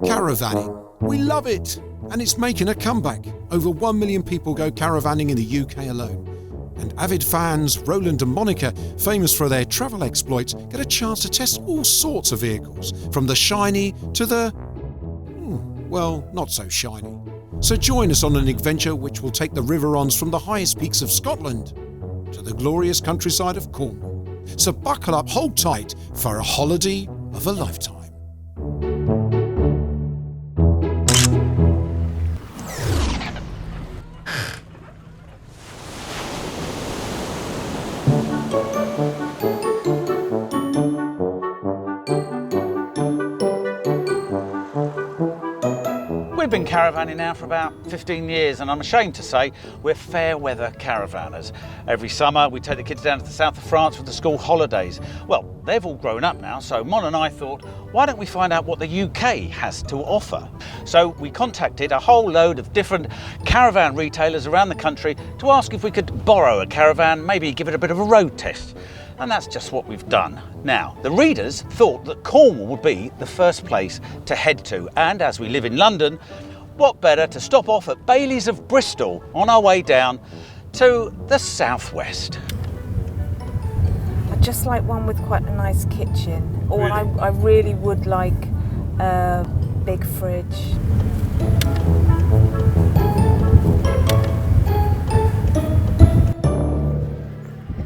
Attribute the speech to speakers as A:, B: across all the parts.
A: Caravanning. We love it, and it's making a comeback. Over 1 million people go caravanning in the UK alone. And avid fans, Rowland and Monica, famous for their travel exploits, get a chance to test all sorts of vehicles, from the shiny to the, well, not so shiny. So join us on an adventure which will take the Rivrons from the highest peaks of Scotland to the glorious countryside of Cornwall. So buckle up, hold tight for a holiday of a lifetime.
B: We've been caravanning now for about 15 years, and I'm ashamed to say we're fair weather caravanners. Every summer we take the kids down to the south of France for the school holidays. Well, they've all grown up now, so Mon and I thought, why don't we find out what the UK has to offer? So we contacted a whole load of different caravan retailers around the country to ask if we could borrow a caravan, maybe give it a bit of a road test. And that's just what we've done. Now, the readers thought that Cornwall would be the first place to head to, and as we live in London, what better to stop off at Bailey's of Bristol on our way down to the southwest.
C: I'd just like one with quite a nice kitchen, or
B: Really?
C: I really would like a big fridge.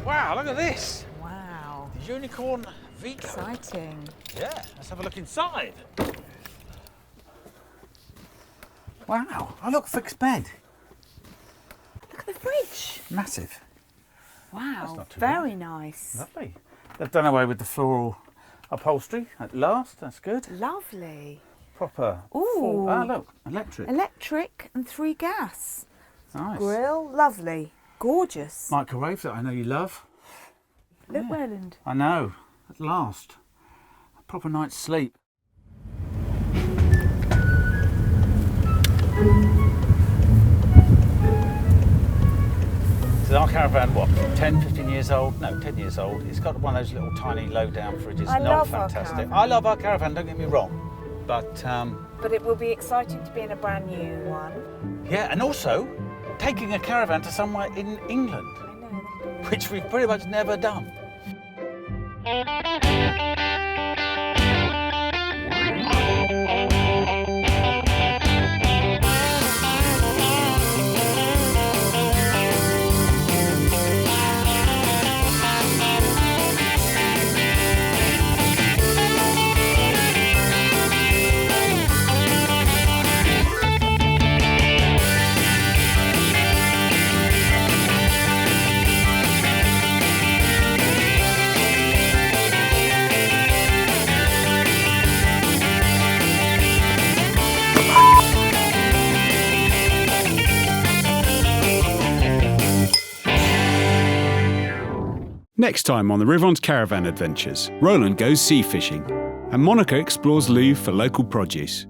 B: Wow, look at this.
C: Wow,
B: The Unicorn Vigo.
C: exciting.
B: Yeah, let's have a look inside. Wow, oh look, fixed bed.
C: Look at the fridge.
B: Massive.
C: Wow,
B: not too
C: very nice.
B: Lovely. They've done away with the floral upholstery at last, that's good.
C: Lovely.
B: Proper.
C: Ooh.
B: Ah, look, electric.
C: Electric and 3 gas.
B: Nice.
C: Grill, lovely. Gorgeous.
B: Microwave that I know you love.
C: Look, Rowland.
B: I know, at last. A proper night's sleep. So our caravan, what, 10, 15 years old? No, 10 years old. It's got one of those little tiny low-down fridges.
C: I
B: Not
C: love our
B: fantastic.
C: caravan.
B: I love our caravan, don't get me wrong. But,
C: But it will be exciting to be in a brand new one.
B: yeah, and also taking a caravan to somewhere in England,
C: I know.
B: which we've pretty much never done.
D: Next time on the Rivrons Caravan Adventures, Rowland goes sea fishing and Monica explores Louvre for local produce.